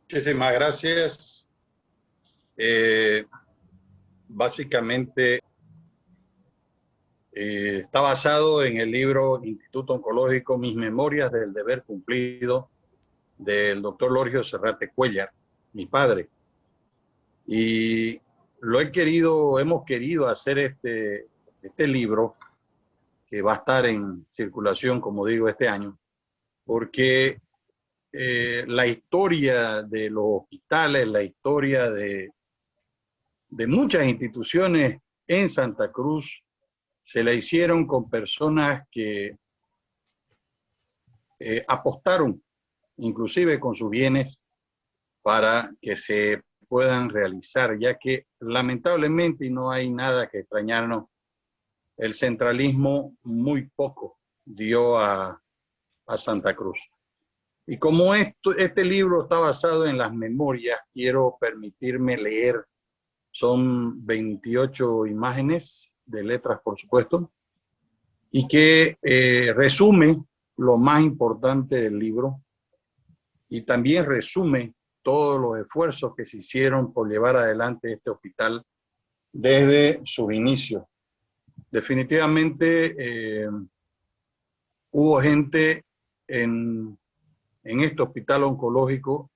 Muchísimas gracias. Eh, Básicamente está basado en el libro Instituto Oncológico, Mis Memorias del Deber Cumplido, del doctor Lorgio Serrate Cuéllar, mi padre. Y hemos querido hacer este libro, que va a estar en circulación, como digo, este año, porque la historia de los hospitales, la historia de muchas instituciones en Santa Cruz se la hicieron con personas que apostaron, inclusive con sus bienes, para que se puedan realizar, ya que lamentablemente, y no hay nada que extrañarnos, el centralismo muy poco dio a Santa Cruz. Y como este libro está basado en las memorias, quiero permitirme leer. Son 28 imágenes de letras, por supuesto, y que resume lo más importante del libro y también resume todos los esfuerzos que se hicieron por llevar adelante este hospital desde sus inicios. Definitivamente hubo gente en este hospital oncológico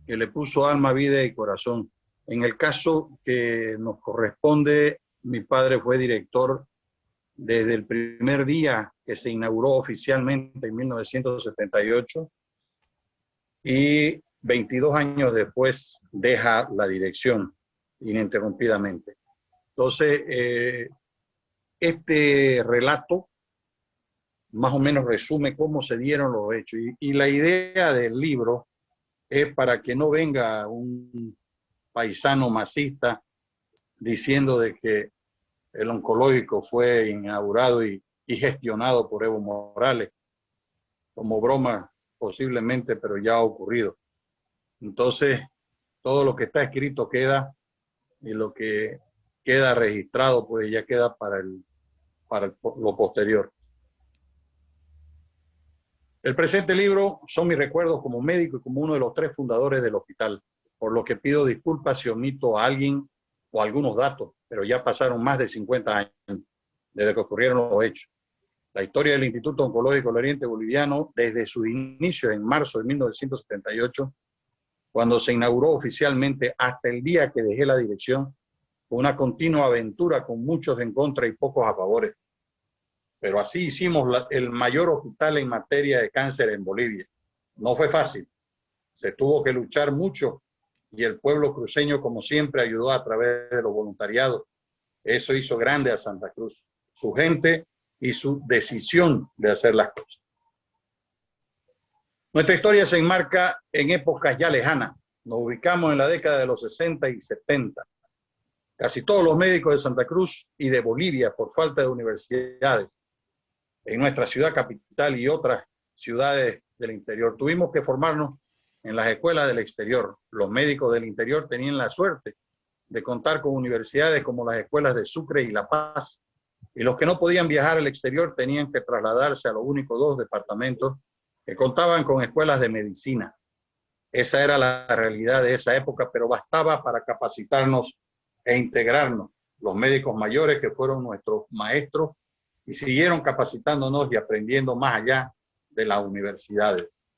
que le puso alma, vida y corazón. En el caso que nos corresponde, mi padre fue director desde el primer día que se inauguró oficialmente en 1978 y 22 años después deja la dirección ininterrumpidamente. Entonces, este relato más o menos resume cómo se dieron los hechos y la idea del libro es para que no venga un paisano masista diciendo de que el oncológico fue inaugurado y gestionado por Evo Morales, como broma posiblemente, pero ya ha ocurrido. Entonces, todo lo que está escrito queda y lo que queda registrado, pues ya queda para lo posterior. El presente libro son mis recuerdos como médico y como uno de los 3 fundadores del hospital, por lo que pido disculpas si omito a alguien o algunos datos, pero ya pasaron más de 50 años desde que ocurrieron los hechos. La historia del Instituto Oncológico del Oriente Boliviano, desde su inicio en marzo de 1978, cuando se inauguró oficialmente, hasta el día que dejé la dirección, fue una continua aventura con muchos en contra y pocos a favores. Pero así hicimos el mayor hospital en materia de cáncer en Bolivia. No fue fácil, se tuvo que luchar mucho y el pueblo cruceño, como siempre, ayudó a través de los voluntariados. Eso hizo grande a Santa Cruz, su gente y su decisión de hacer las cosas. Nuestra historia se enmarca en épocas ya lejanas. Nos ubicamos en la década de los 60 y 70. Casi todos los médicos de Santa Cruz y de Bolivia, por falta de universidades, en nuestra ciudad capital y otras ciudades del interior, tuvimos que formarnos en las escuelas del exterior. Los médicos del interior tenían la suerte de contar con universidades como las escuelas de Sucre y La Paz, y los que no podían viajar al exterior tenían que trasladarse a los únicos 2 departamentos que contaban con escuelas de medicina. Esa era la realidad de esa época, pero bastaba para capacitarnos e integrarnos. Los médicos mayores, que fueron nuestros maestros, y siguieron capacitándonos y aprendiendo más allá de las universidades.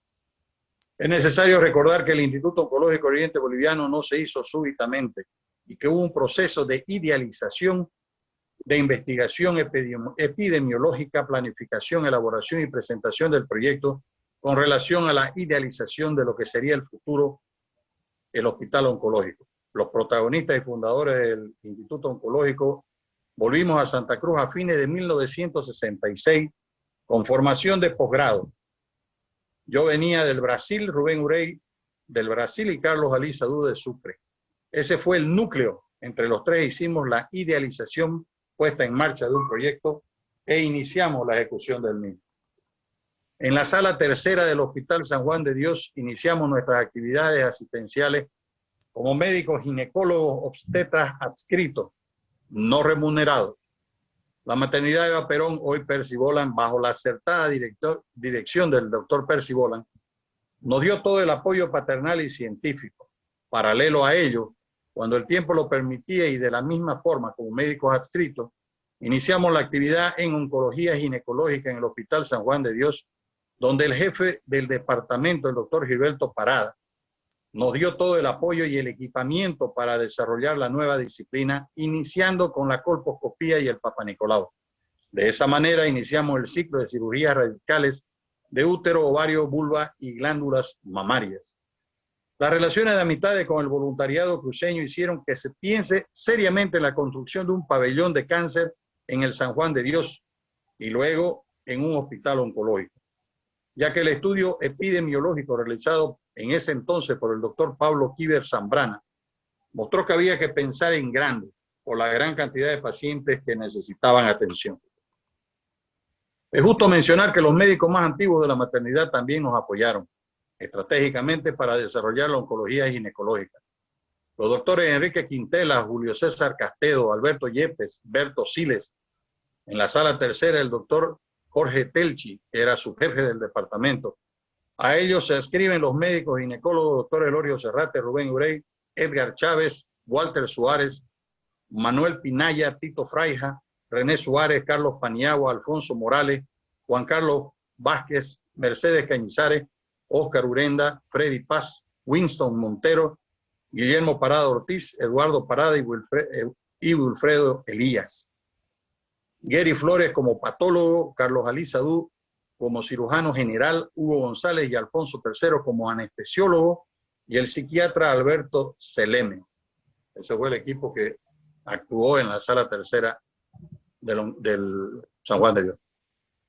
Es necesario recordar que el Instituto Oncológico Oriente Boliviano no se hizo súbitamente y que hubo un proceso de idealización, de investigación epidemiológica, planificación, elaboración y presentación del proyecto con relación a la idealización de lo que sería el futuro, el hospital oncológico. Los protagonistas y fundadores del Instituto Oncológico volvimos a Santa Cruz a fines de 1966 con formación de posgrado. Yo venía del Brasil, Rubén Urey del Brasil y Carlos Ali Sadú de Sucre. Ese fue el núcleo. Entre los 3 hicimos la idealización, puesta en marcha de un proyecto e iniciamos la ejecución del mismo. En la sala tercera del Hospital San Juan de Dios iniciamos nuestras actividades asistenciales como médicos ginecólogos obstetras adscritos, no remunerados. La maternidad de Eva Perón, hoy Percy Boland, bajo la acertada dirección del doctor Percy Boland, Nos dio todo el apoyo paternal y científico. Paralelo a ello, cuando el tiempo lo permitía y de la misma forma como médicos adscritos, iniciamos la actividad en oncología ginecológica en el Hospital San Juan de Dios, donde el jefe del departamento, el doctor Gilberto Parada, nos dio todo el apoyo y el equipamiento para desarrollar la nueva disciplina, iniciando con la colposcopía y el Papanicolau. De esa manera iniciamos el ciclo de cirugías radicales de útero, ovario, vulva y glándulas mamarias. Las relaciones de amistades con el voluntariado cruceño hicieron que se piense seriamente en la construcción de un pabellón de cáncer en el San Juan de Dios y luego en un hospital oncológico, ya que el estudio epidemiológico realizado en ese entonces por el doctor Pablo Kiber Zambrana mostró que había que pensar en grande por la gran cantidad de pacientes que necesitaban atención. Es justo mencionar que los médicos más antiguos de la maternidad también nos apoyaron estratégicamente para desarrollar la oncología ginecológica. Los doctores Enrique Quintela, Julio César Castedo, Alberto Yepes, Berto Siles. En la sala tercera, el doctor Jorge Telchi, que era su jefe del departamento. A ellos se adscriben los médicos ginecólogos, doctor Elorio Serrate, Rubén Urey, Edgar Chávez, Walter Suárez, Manuel Pinaya, Tito Fraija, René Suárez, Carlos Paniagua, Alfonso Morales, Juan Carlos Vázquez, Mercedes Cañizares, Óscar Urenda, Freddy Paz, Winston Montero, Guillermo Parada Ortiz, Eduardo Parada y Wilfredo Elías. Gary Flores como patólogo, Carlos Ali Sadú como cirujano general, Hugo González y Alfonso III como anestesiólogo y el psiquiatra Alberto Seleme. Ese fue el equipo que actuó en la sala tercera del San Juan de Dios.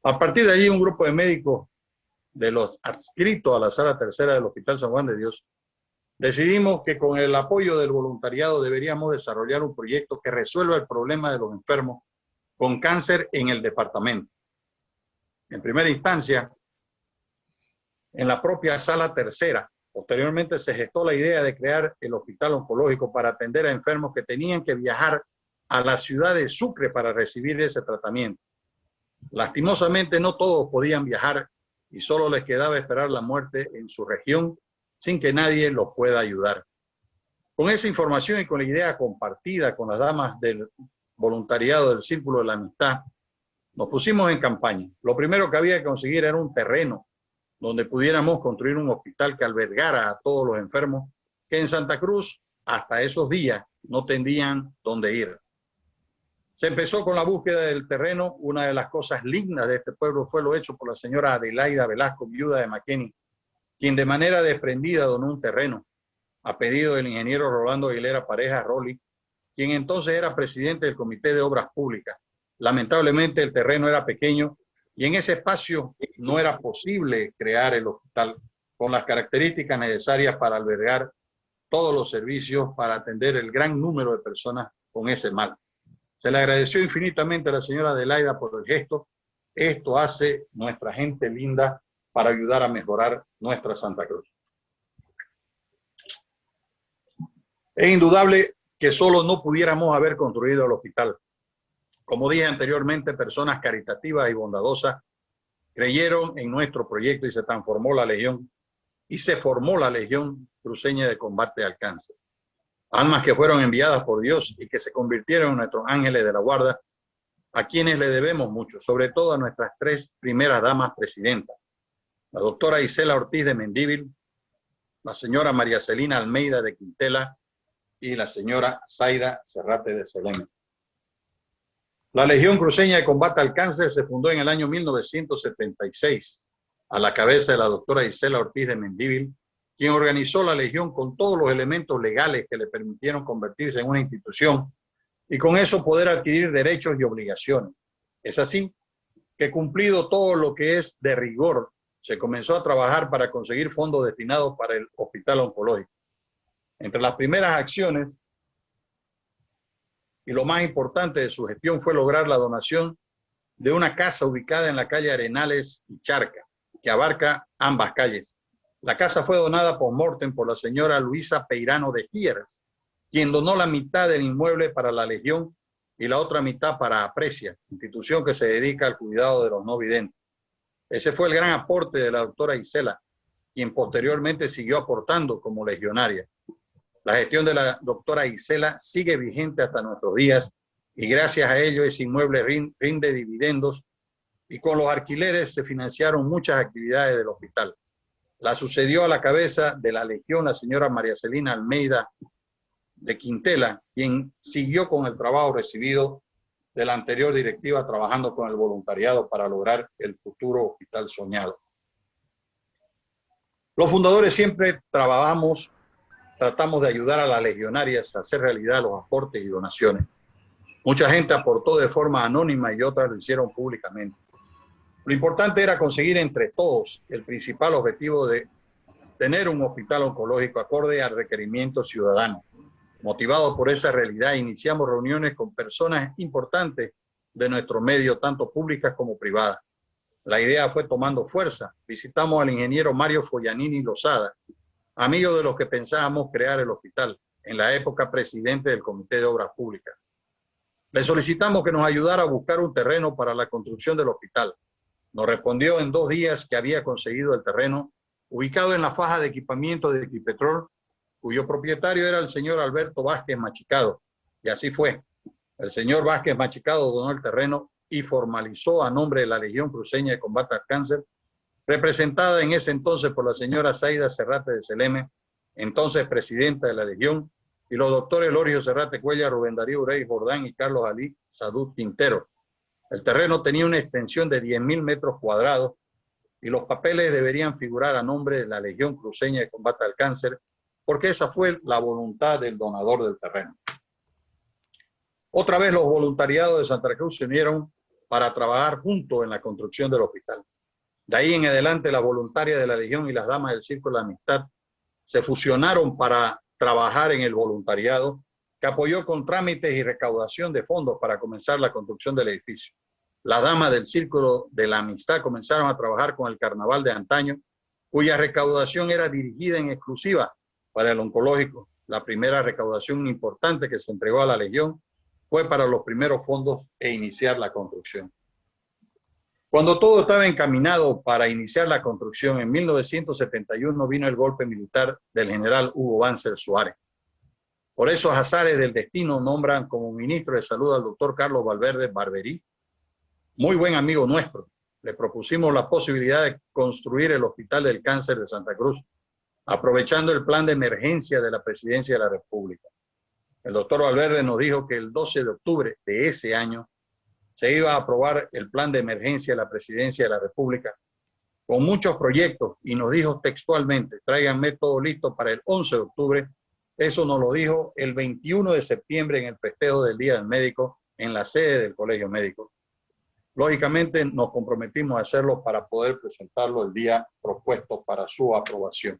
A partir de allí, un grupo de médicos de los adscritos a la sala tercera del Hospital San Juan de Dios, decidimos que con el apoyo del voluntariado deberíamos desarrollar un proyecto que resuelva el problema de los enfermos con cáncer en el departamento. En primera instancia, en la propia sala tercera. Posteriormente se gestó la idea de crear el hospital oncológico para atender a enfermos que tenían que viajar a la ciudad de Sucre para recibir ese tratamiento. Lastimosamente no todos podían viajar y solo les quedaba esperar la muerte en su región sin que nadie los pueda ayudar. Con esa información y con la idea compartida con las damas del voluntariado del Círculo de la Amistad, nos pusimos en campaña. Lo primero que había que conseguir era un terreno donde pudiéramos construir un hospital que albergara a todos los enfermos que en Santa Cruz hasta esos días no tenían dónde ir. Se empezó con la búsqueda del terreno. Una de las cosas lindas de este pueblo fue lo hecho por la señora Adelaida Velasco, viuda de McKinney, quien de manera desprendida donó un terreno a pedido del ingeniero Rolando Aguilera Pareja Rolli, quien entonces era presidente del Comité de Obras Públicas. Lamentablemente el terreno era pequeño y en ese espacio no era posible crear el hospital con las características necesarias para albergar todos los servicios para atender el gran número de personas con ese mal. Se le agradeció infinitamente a la señora Adelaida por el gesto. Esto hace nuestra gente linda para ayudar a mejorar nuestra Santa Cruz. Es indudable que solo no pudiéramos haber construido el hospital. Como dije anteriormente, personas caritativas y bondadosas creyeron en nuestro proyecto y se transformó la Legión y se formó la Legión Cruceña de Combate al Cáncer. Almas que fueron enviadas por Dios y que se convirtieron en nuestros ángeles de la guarda, a quienes le debemos mucho, sobre todo a nuestras tres primeras damas presidentas, la doctora Isela Ortiz de Mendívil, la señora María Celina Almeida de Quintela y la señora Zaida Serrate de Selene. La Legión Cruceña de Combate al Cáncer se fundó en el año 1976 a la cabeza de la doctora Isela Ortiz de Mendívil, quien organizó la Legión con todos los elementos legales que le permitieron convertirse en una institución y con eso poder adquirir derechos y obligaciones. Es así que, cumplido todo lo que es de rigor, se comenzó a trabajar para conseguir fondos destinados para el hospital oncológico. Entre las primeras acciones y lo más importante de su gestión fue lograr la donación de una casa ubicada en la calle Arenales y Charca, que abarca ambas calles. La casa fue donada por mortem por la señora Luisa Peirano de Gieras, quien donó la mitad del inmueble para la Legión y la otra mitad para Aprecia, institución que se dedica al cuidado de los no videntes. Ese fue el gran aporte de la doctora Isela, quien posteriormente siguió aportando como legionaria. La gestión de la doctora Isela sigue vigente hasta nuestros días y gracias a ello ese inmueble rinde dividendos y con los alquileres se financiaron muchas actividades del hospital. La sucedió a la cabeza de la Legión la señora María Celina Almeida de Quintela, quien siguió con el trabajo recibido de la anterior directiva trabajando con el voluntariado para lograr el futuro hospital soñado. Los fundadores siempre tratamos de ayudar a las legionarias a hacer realidad los aportes y donaciones. Mucha gente aportó de forma anónima y otras lo hicieron públicamente. Lo importante era conseguir entre todos el principal objetivo de tener un hospital oncológico acorde al requerimiento ciudadano. Motivados por esa realidad, iniciamos reuniones con personas importantes de nuestro medio, tanto públicas como privadas. La idea fue tomando fuerza. Visitamos al ingeniero Mario Foglianini Lozada, amigo de los que pensábamos crear el hospital, en la época presidente del Comité de Obras Públicas. Le solicitamos que nos ayudara a buscar un terreno para la construcción del hospital. Nos respondió en 2 días que había conseguido el terreno, ubicado en la faja de equipamiento de Equipetrol, cuyo propietario era el señor Alberto Vázquez Machicado. Y así fue. El señor Vázquez Machicado donó el terreno y formalizó a nombre de la Legión Cruceña de Combate al Cáncer, representada en ese entonces por la señora Zaida Serrate de Seleme, entonces presidenta de la Legión, y los doctores Lorio Serrate Cuellar, Rubén Darío Urey Jordán y Carlos Ali Sadud Quintero. El terreno tenía una extensión de 10.000 metros cuadrados y los papeles deberían figurar a nombre de la Legión Cruceña de Combate al Cáncer, porque esa fue la voluntad del donador del terreno. Otra vez los voluntariados de Santa Cruz se unieron para trabajar juntos en la construcción del hospital. De ahí en adelante, las voluntarias de la Legión y las damas del Círculo de Amistad se fusionaron para trabajar en el voluntariado, que apoyó con trámites y recaudación de fondos para comenzar la construcción del edificio. Las damas del Círculo de la Amistad comenzaron a trabajar con el carnaval de antaño, cuya recaudación era dirigida en exclusiva para el oncológico. La primera recaudación importante que se entregó a la Legión fue para los primeros fondos e iniciar la construcción. Cuando todo estaba encaminado para iniciar la construcción, en 1971 vino el golpe militar del general Hugo Banzer Suárez. Por esos azares del destino nombran como ministro de Salud al doctor Carlos Valverde Barberí, muy buen amigo nuestro. Le propusimos la posibilidad de construir el Hospital del Cáncer de Santa Cruz, aprovechando el plan de emergencia de la Presidencia de la República. El doctor Valverde nos dijo que el 12 de octubre de ese año se iba a aprobar el plan de emergencia de la Presidencia de la República con muchos proyectos y nos dijo textualmente, tráiganme todo listo para el 11 de octubre. Eso nos lo dijo el 21 de septiembre en el festejo del Día del Médico en la sede del Colegio Médico. Lógicamente nos comprometimos a hacerlo para poder presentarlo el día propuesto para su aprobación.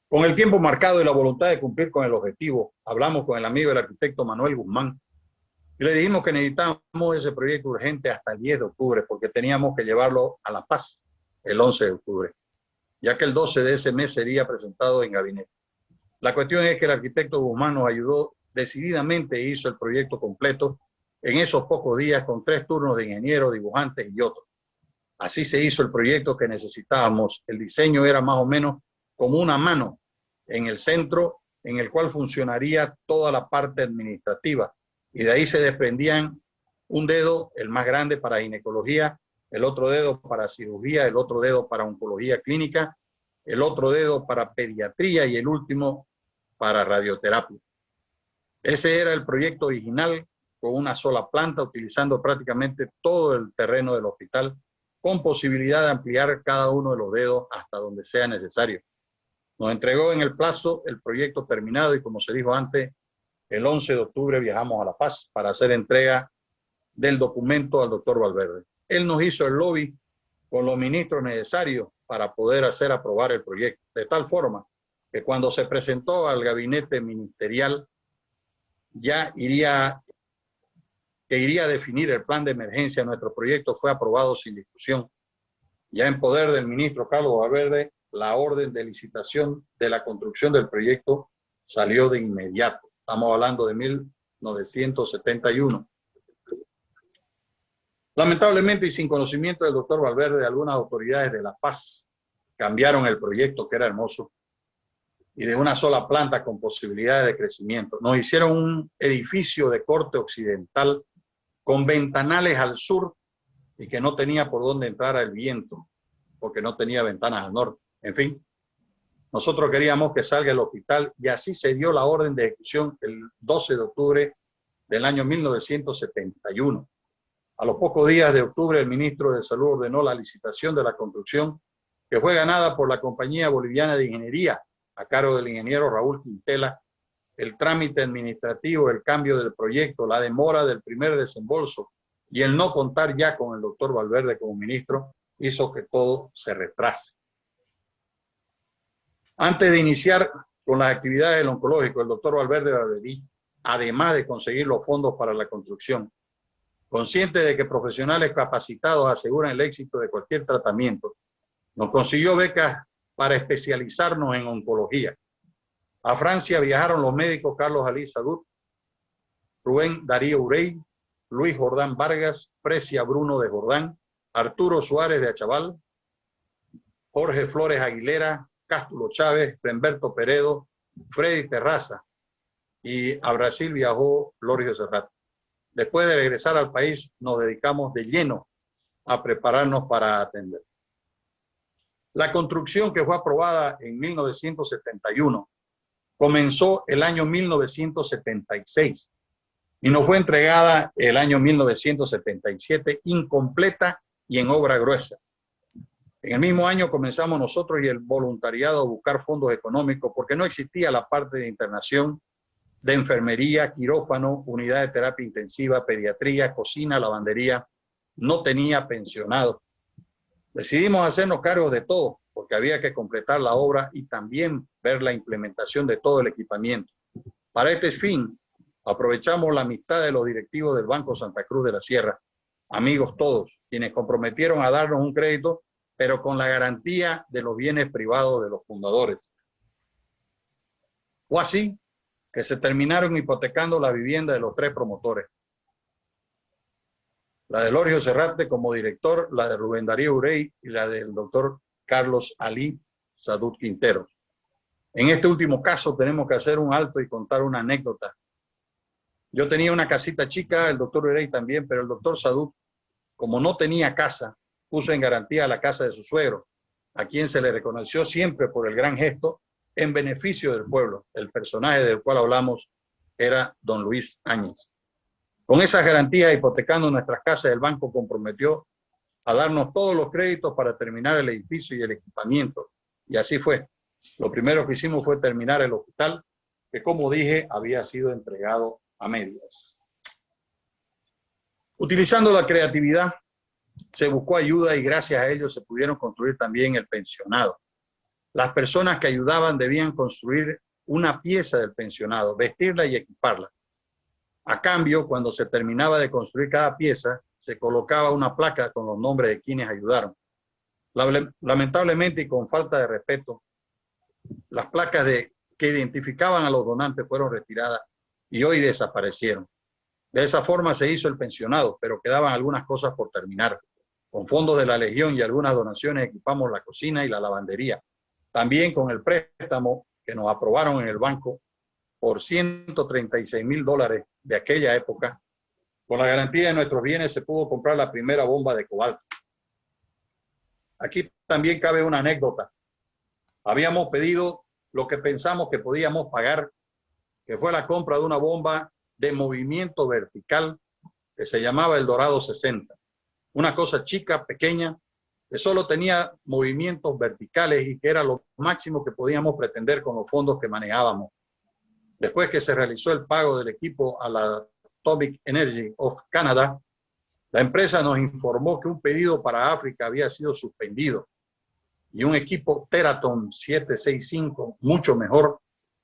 Con el tiempo marcado y la voluntad de cumplir con el objetivo, hablamos con el amigo del arquitecto Manuel Guzmán y le dijimos que necesitábamos ese proyecto urgente hasta el 10 de octubre porque teníamos que llevarlo a La Paz el 11 de octubre, ya que el 12 de ese mes sería presentado en gabinete. La cuestión es que el arquitecto Guzmán nos ayudó decididamente e hizo el proyecto completo en esos pocos días con 3 turnos de ingenieros, dibujantes y otros. Así se hizo el proyecto que necesitábamos. El diseño era más o menos como una mano en el centro en el cual funcionaría toda la parte administrativa y de ahí se desprendían un dedo, el más grande para ginecología, el otro dedo para cirugía, el otro dedo para oncología clínica, el otro dedo para pediatría y el último para radioterapia. Ese era el proyecto original con una sola planta, utilizando prácticamente todo el terreno del hospital, con posibilidad de ampliar cada uno de los dedos hasta donde sea necesario. Nos entregó en el plazo el proyecto terminado y como se dijo antes, el 11 de octubre viajamos a La Paz para hacer entrega del documento al doctor Valverde. Él nos hizo el lobby con los ministros necesarios para poder hacer aprobar el proyecto, de tal forma que cuando se presentó al gabinete ministerial ya iría a definir el plan de emergencia. Nuestro proyecto fue aprobado sin discusión. Ya en poder del ministro Carlos Valverde, la orden de licitación de la construcción del proyecto salió de inmediato. Estamos hablando de 1971. Lamentablemente y sin conocimiento del doctor Valverde, algunas autoridades de La Paz cambiaron el proyecto, que era hermoso, y de una sola planta con posibilidades de crecimiento. Nos hicieron un edificio de corte occidental con ventanales al sur y que no tenía por dónde entrar el viento, porque no tenía ventanas al norte. En fin, nosotros queríamos que salga el hospital y así se dio la orden de ejecución el 12 de octubre del año 1971. A los pocos días de octubre, el ministro de Salud ordenó la licitación de la construcción, que fue ganada por la Compañía Boliviana de Ingeniería, a cargo del ingeniero Raúl Quintela. El trámite administrativo, el cambio del proyecto, la demora del primer desembolso y el no contar ya con el doctor Valverde como ministro hizo que todo se retrase. Antes de iniciar con las actividades del oncológico, el doctor Valverde Valderí, además de conseguir los fondos para la construcción, consciente de que profesionales capacitados aseguran el éxito de cualquier tratamiento, nos consiguió becas para especializarnos en oncología. A Francia viajaron los médicos Carlos Ali Sadut, Rubén Darío Urey, Luis Jordán Vargas, Precia Bruno de Jordán, Arturo Suárez de Achaval, Jorge Flores Aguilera, Cástulo Chávez, Fremberto Peredo, Freddy Terraza, y a Brasil viajó Lorio Serrat. Después de regresar al país, nos dedicamos de lleno a prepararnos para atender. La construcción, que fue aprobada en 1971, comenzó el año 1976 y nos fue entregada el año 1977 incompleta y en obra gruesa. En el mismo año comenzamos nosotros y el voluntariado a buscar fondos económicos porque no existía la parte de internación, de enfermería, quirófano, unidad de terapia intensiva, pediatría, cocina, lavandería. No tenía pensionado. Decidimos hacernos cargo de todo porque había que completar la obra y también ver la implementación de todo el equipamiento. Para este fin, aprovechamos la amistad de los directivos del Banco Santa Cruz de la Sierra, amigos todos, quienes comprometieron a darnos un crédito, pero con la garantía de los bienes privados de los fundadores. Fue así que se terminaron hipotecando la vivienda de los tres promotores. La de Lorio Serrate como director, la de Rubén Darío Urey y la del doctor Carlos Ali Sadut Quintero. En este último caso tenemos que hacer un alto y contar una anécdota. Yo tenía una casita chica, el doctor Urey también, pero el doctor Sadut, como no tenía casa, puso en garantía la casa de su suegro, a quien se le reconoció siempre por el gran gesto en beneficio del pueblo. El personaje del cual hablamos era don Luis Áñez. Con esas garantías, hipotecando nuestras casas, el banco comprometió a darnos todos los créditos para terminar el edificio y el equipamiento. Y así fue. Lo primero que hicimos fue terminar el hospital, que como dije, había sido entregado a medias. Utilizando la creatividad, se buscó ayuda y gracias a ello se pudieron construir también el pensionado. Las personas que ayudaban debían construir una pieza del pensionado, vestirla y equiparla. A cambio, cuando se terminaba de construir cada pieza, se colocaba una placa con los nombres de quienes ayudaron. Lamentablemente y con falta de respeto, las placas que identificaban a los donantes fueron retiradas y hoy desaparecieron. De esa forma se hizo el pensionado, pero quedaban algunas cosas por terminar. Con fondos de la Legión y algunas donaciones equipamos la cocina y la lavandería. También con el préstamo que nos aprobaron en el banco por $136,000 de aquella época, con la garantía de nuestros bienes se pudo comprar la primera bomba de cobalto. Aquí también cabe una anécdota. Habíamos pedido lo que pensamos que podíamos pagar, que fue la compra de una bomba de movimiento vertical que se llamaba el Dorado 60. Una cosa chica, pequeña, que solo tenía movimientos verticales y que era lo máximo que podíamos pretender con los fondos que manejábamos. Después que se realizó el pago del equipo a la Atomic Energy of Canada, la empresa nos informó que un pedido para África había sido suspendido y un equipo Teraton 765, mucho mejor,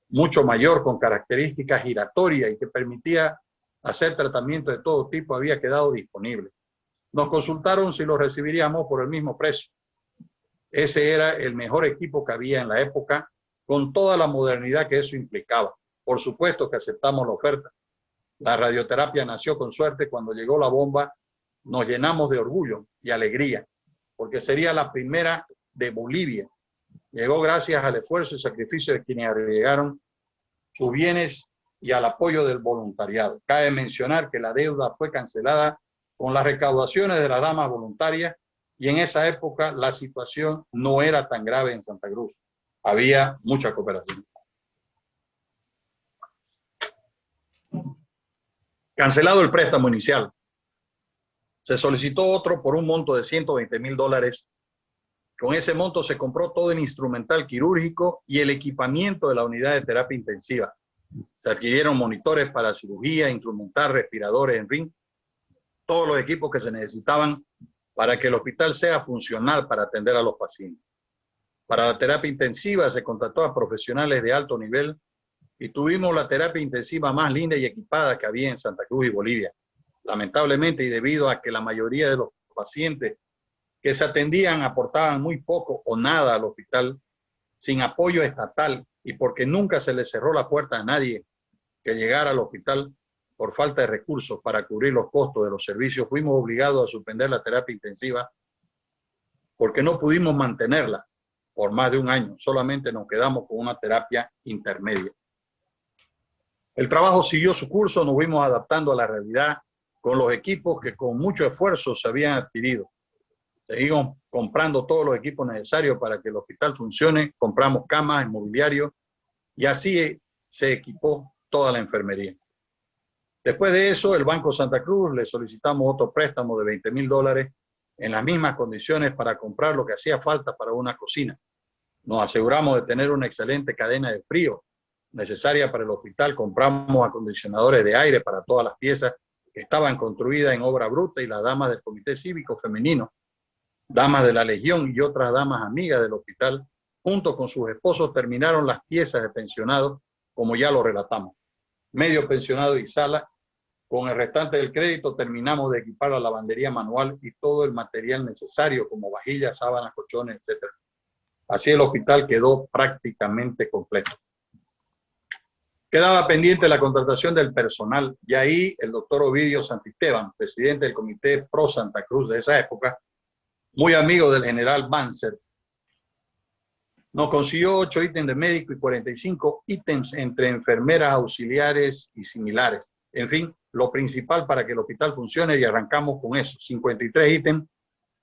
mucho mayor, con características giratorias y que permitía hacer tratamiento de todo tipo, había quedado disponible. Nos consultaron si lo recibiríamos por el mismo precio. Ese era el mejor equipo que había en la época, con toda la modernidad que eso implicaba. Por supuesto que aceptamos la oferta. La radioterapia nació con suerte. Cuando llegó la bomba, nos llenamos de orgullo y alegría, porque sería la primera de Bolivia llegó gracias al esfuerzo y sacrificio de quienes agregaron sus bienes y al apoyo del voluntariado. Cabe mencionar que la deuda fue cancelada con las recaudaciones de las damas voluntarias y en esa época la situación no era tan grave en Santa Cruz. Había mucha cooperación. Cancelado el préstamo inicial. Se solicitó otro por un monto de $120,000. Con ese monto se compró todo el instrumental quirúrgico y el equipamiento de la unidad de terapia intensiva. Se adquirieron monitores para cirugía, instrumental, respiradores, en fin, todos los equipos que se necesitaban para que el hospital sea funcional para atender a los pacientes. Para la terapia intensiva se contrató a profesionales de alto nivel y tuvimos la terapia intensiva más linda y equipada que había en Santa Cruz y Bolivia. Lamentablemente, y debido a que la mayoría de los pacientes que se atendían aportaban muy poco o nada al hospital, sin apoyo estatal y porque nunca se le cerró la puerta a nadie que llegara al hospital por falta de recursos para cubrir los costos de los servicios, fuimos obligados a suspender la terapia intensiva porque no pudimos mantenerla por más de un año. Solamente nos quedamos con una terapia intermedia. El trabajo siguió su curso, nos fuimos adaptando a la realidad con los equipos que con mucho esfuerzo se habían adquirido. Seguimos comprando todos los equipos necesarios para que el hospital funcione, compramos camas, mobiliario y así se equipó toda la enfermería. Después de eso, el Banco Santa Cruz le solicitamos otro préstamo de $20,000 en las mismas condiciones para comprar lo que hacía falta para una cocina. Nos aseguramos de tener una excelente cadena de frío necesaria para el hospital. Compramos acondicionadores de aire para todas las piezas que estaban construidas en obra bruta y las damas del Comité Cívico Femenino, damas de la Legión y otras damas amigas del hospital, junto con sus esposos, terminaron las piezas de pensionados, como ya lo relatamos. Medio pensionado y sala. Con el restante del crédito terminamos de equipar la lavandería manual y todo el material necesario, como vajillas, sábanas, colchones, etc. Así el hospital quedó prácticamente completo. Quedaba pendiente la contratación del personal y ahí el doctor Ovidio Santisteban, presidente del Comité Pro Santa Cruz de esa época, muy amigo del general Banzer, nos consiguió 8 ítems de médico y 45 ítems entre enfermeras, auxiliares y similares. En fin, lo principal para que el hospital funcione y arrancamos con eso, 53 ítems.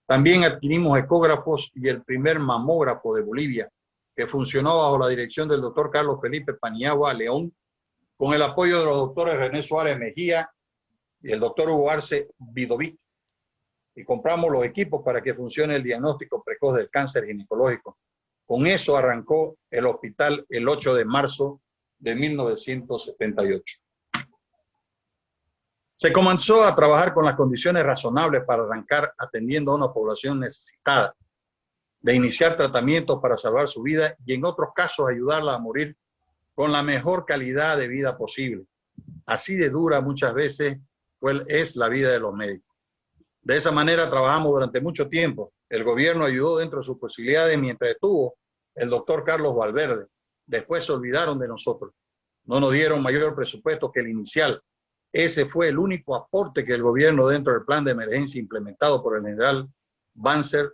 También adquirimos ecógrafos y el primer mamógrafo de Bolivia, que funcionó bajo la dirección del doctor Carlos Felipe Paniagua León, con el apoyo de los doctores René Suárez Mejía y el doctor Hugo Arce Vidovic. Y compramos los equipos para que funcione el diagnóstico precoz del cáncer ginecológico. Con eso arrancó el hospital el 8 de marzo de 1978. Se comenzó a trabajar con las condiciones razonables para arrancar atendiendo a una población necesitada, de iniciar tratamientos para salvar su vida y en otros casos ayudarla a morir con la mejor calidad de vida posible. Así de dura muchas veces es la vida de los médicos. De esa manera trabajamos durante mucho tiempo. El gobierno ayudó dentro de sus posibilidades mientras estuvo el doctor Carlos Valverde. Después se olvidaron de nosotros. No nos dieron mayor presupuesto que el inicial. Ese fue el único aporte que el gobierno dentro del plan de emergencia implementado por el general Banzer.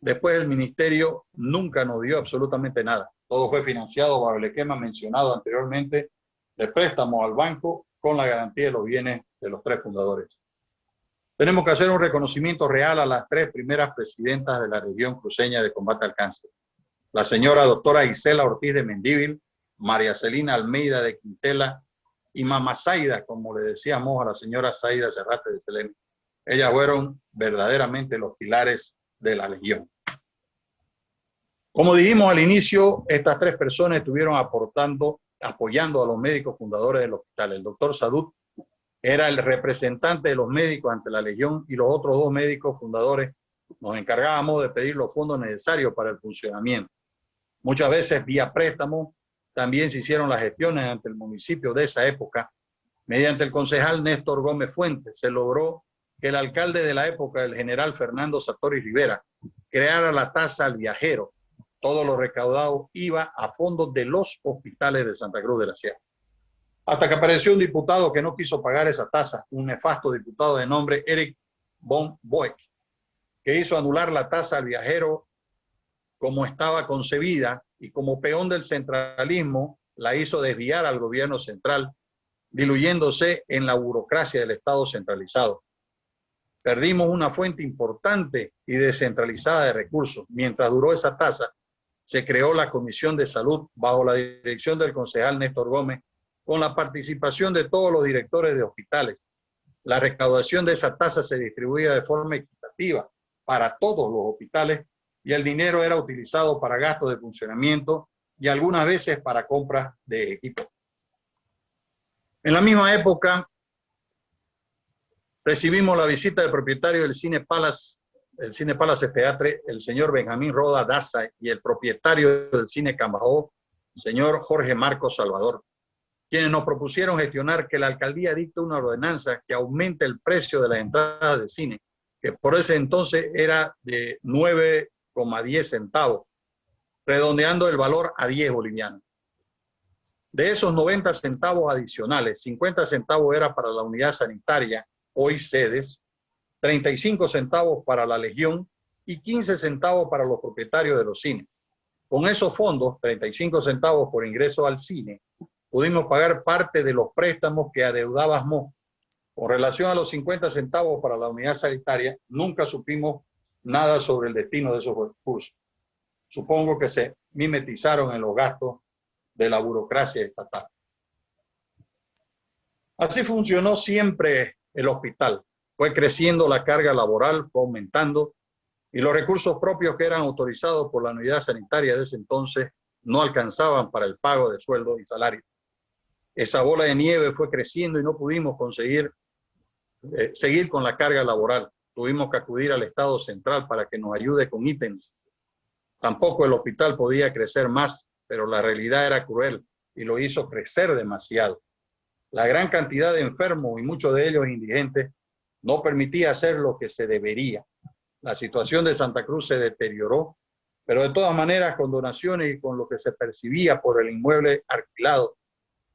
Después el ministerio nunca nos dio absolutamente nada. Todo fue financiado bajo el esquema mencionado anteriormente de préstamo al banco con la garantía de los bienes de los 3 fundadores. Tenemos que hacer un reconocimiento real a las 3 primeras presidentas de la región cruceña de combate al cáncer. La señora doctora Isela Ortiz de Mendívil, María Celina Almeida de Quintela y Mamá Zaida, como le decíamos a la señora Zaida Serrate de Selene. Ellas fueron verdaderamente los pilares de la Legión. Como dijimos al inicio, estas 3 personas estuvieron apoyando a los médicos fundadores del hospital. El doctor Sadut era el representante de los médicos ante la Legión y los otros 2 médicos fundadores nos encargábamos de pedir los fondos necesarios para el funcionamiento. Muchas veces vía préstamo, también se hicieron las gestiones ante el municipio de esa época. Mediante el concejal Néstor Gómez Fuentes se logró que el alcalde de la época, el general Fernando Satori Rivera, creara la tasa al viajero. Todo lo recaudado iba a fondos de los hospitales de Santa Cruz de la Sierra. Hasta que apareció un diputado que no quiso pagar esa tasa, un nefasto diputado de nombre Eric von Boeck, que hizo anular la tasa al viajero como estaba concebida y como peón del centralismo, la hizo desviar al gobierno central, diluyéndose en la burocracia del Estado centralizado. Perdimos una fuente importante y descentralizada de recursos. Mientras duró esa tasa, se creó la Comisión de Salud bajo la dirección del concejal Néstor Gómez, con la participación de todos los directores de hospitales. La recaudación de esa tasa se distribuía de forma equitativa para todos los hospitales y el dinero era utilizado para gastos de funcionamiento y algunas veces para compras de equipo. En la misma época, recibimos la visita del propietario del Cine Palace, el Cine Palace Teatre, el señor Benjamín Roda Daza, y el propietario del Cine Cambajó, el señor Jorge Marcos Salvador, quienes nos propusieron gestionar que la alcaldía dicte una ordenanza que aumente el precio de las entradas de cine, que por ese entonces era de 9,10 centavos, redondeando el valor a 10 bolivianos. De esos 90 centavos adicionales, 50 centavos era para la unidad sanitaria, hoy sedes, 35 centavos para la Legión y 15 centavos para los propietarios de los cines. Con esos fondos, 35 centavos por ingreso al cine, pudimos pagar parte de los préstamos que adeudábamos. Con relación a los 50 centavos para la unidad sanitaria, nunca supimos nada sobre el destino de esos recursos. Supongo que se mimetizaron en los gastos de la burocracia estatal. Así funcionó siempre el hospital. Fue creciendo la carga laboral, fue aumentando, y los recursos propios que eran autorizados por la unidad sanitaria de ese entonces no alcanzaban para el pago de sueldos y salarios. Esa bola de nieve fue creciendo y no pudimos conseguir seguir con la carga laboral. Tuvimos que acudir al Estado central para que nos ayude con ítems. Tampoco el hospital podía crecer más, pero la realidad era cruel y lo hizo crecer demasiado. La gran cantidad de enfermos y muchos de ellos indigentes no permitía hacer lo que se debería. La situación de Santa Cruz se deterioró, pero de todas maneras, con donaciones y con lo que se percibía por el inmueble alquilado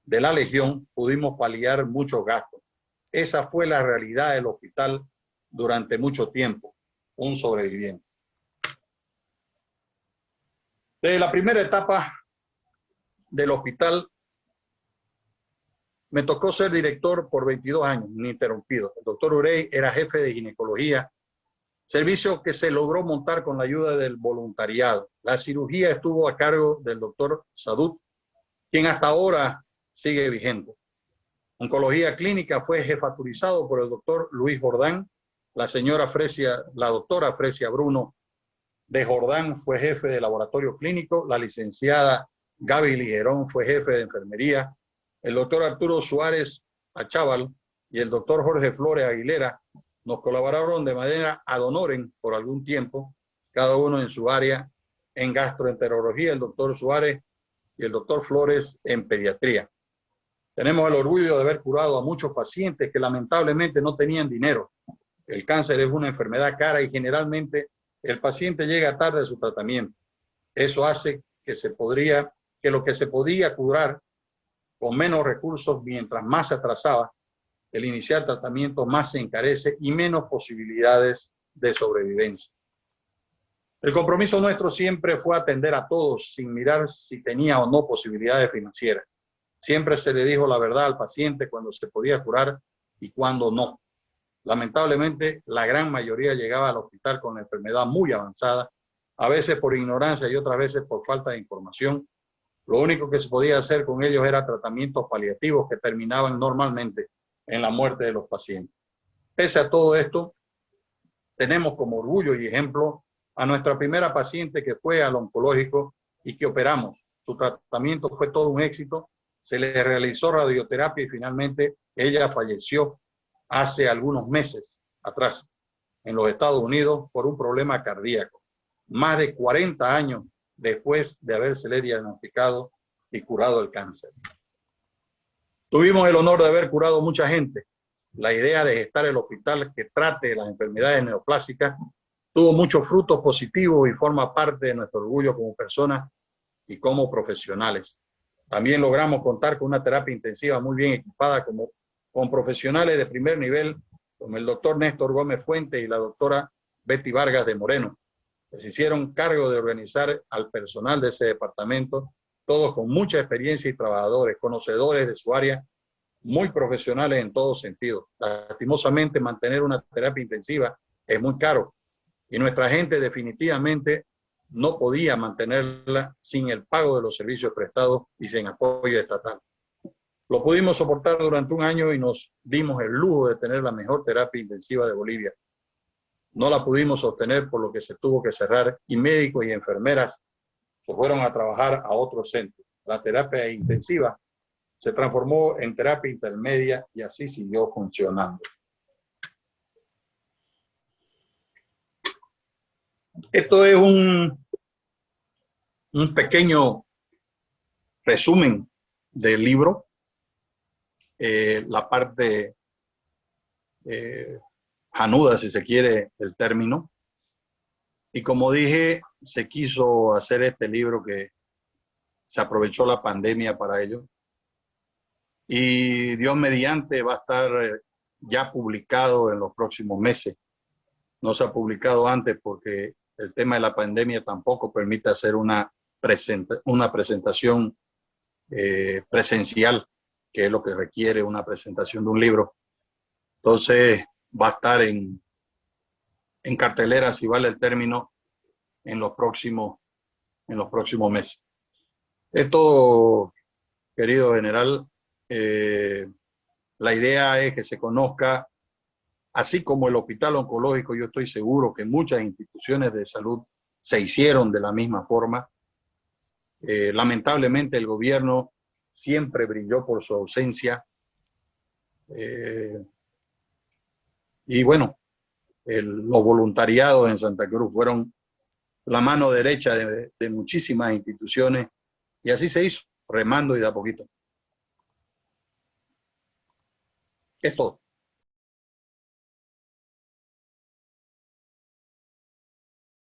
de la Legión, pudimos paliar muchos gastos. Esa fue la realidad del hospital durante mucho tiempo, un sobreviviente. Desde la primera etapa del hospital, me tocó ser director por 22 años, ininterrumpido. El doctor Urey era jefe de ginecología, servicio que se logró montar con la ayuda del voluntariado. La cirugía estuvo a cargo del doctor Sadut, quien hasta ahora sigue vigente. Oncología clínica fue jefaturizado por el doctor Luis Jordán. La doctora Fresia Bruno de Jordán fue jefe de laboratorio clínico. La licenciada Gaby Ligerón fue jefe de enfermería. El doctor Arturo Suárez Achával y el doctor Jorge Flores Aguilera nos colaboraron de manera ad honorem por algún tiempo, cada uno en su área. En gastroenterología, el doctor Suárez y el doctor Flores en pediatría. Tenemos el orgullo de haber curado a muchos pacientes que lamentablemente no tenían dinero. El cáncer es una enfermedad cara y generalmente el paciente llega tarde a su tratamiento. Eso hace que lo que se podía curar con menos recursos, mientras más se atrasaba, el iniciar tratamiento más se encarece y menos posibilidades de sobrevivencia. El compromiso nuestro siempre fue atender a todos sin mirar si tenía o no posibilidades financieras. Siempre se le dijo la verdad al paciente cuando se podía curar y cuando no. Lamentablemente, la gran mayoría llegaba al hospital con la enfermedad muy avanzada, a veces por ignorancia y otras veces por falta de información. Lo único que se podía hacer con ellos era tratamientos paliativos que terminaban normalmente en la muerte de los pacientes. Pese a todo esto, tenemos como orgullo y ejemplo a nuestra primera paciente que fue al oncológico y que operamos. Su tratamiento fue todo un éxito. Se le realizó radioterapia y finalmente ella falleció hace algunos meses atrás en los Estados Unidos por un problema cardíaco, más de 40 años después de habérsele diagnosticado y curado el cáncer. Tuvimos el honor de haber curado mucha gente. La idea de gestar el hospital que trate las enfermedades neoplásicas tuvo muchos frutos positivos y forma parte de nuestro orgullo como personas y como profesionales. También logramos contar con una terapia intensiva muy bien equipada con profesionales de primer nivel, como el doctor Néstor Gómez Fuente y la doctora Betty Vargas de Moreno. Se hicieron cargo de organizar al personal de ese departamento, todos con mucha experiencia y trabajadores, conocedores de su área, muy profesionales en todo sentido. Lastimosamente, mantener una terapia intensiva es muy caro y nuestra gente definitivamente no podía mantenerla sin el pago de los servicios prestados y sin apoyo estatal. Lo pudimos soportar durante un año y nos dimos el lujo de tener la mejor terapia intensiva de Bolivia. No la pudimos sostener, por lo que se tuvo que cerrar y médicos y enfermeras se fueron a trabajar a otros centros. La terapia intensiva se transformó en terapia intermedia y así siguió funcionando. Esto es un pequeño resumen del libro, la parte januda, si se quiere, el término. Y como dije, se quiso hacer este libro que se aprovechó la pandemia para ello. Y Dios mediante va a estar ya publicado en los próximos meses. No se ha publicado antes porque el tema de la pandemia tampoco permite hacer una presentación presencial, que es lo que requiere una presentación de un libro. Entonces va a estar en cartelera, si vale el término, en los próximos meses. Esto, querido general, la idea es que se conozca, así como el hospital oncológico. Yo estoy seguro que muchas instituciones de salud se hicieron de la misma forma. Lamentablemente el gobierno siempre brilló por su ausencia. Y bueno, los voluntariados en Santa Cruz fueron la mano derecha de muchísimas instituciones y así se hizo, remando y de a poquito. Es todo.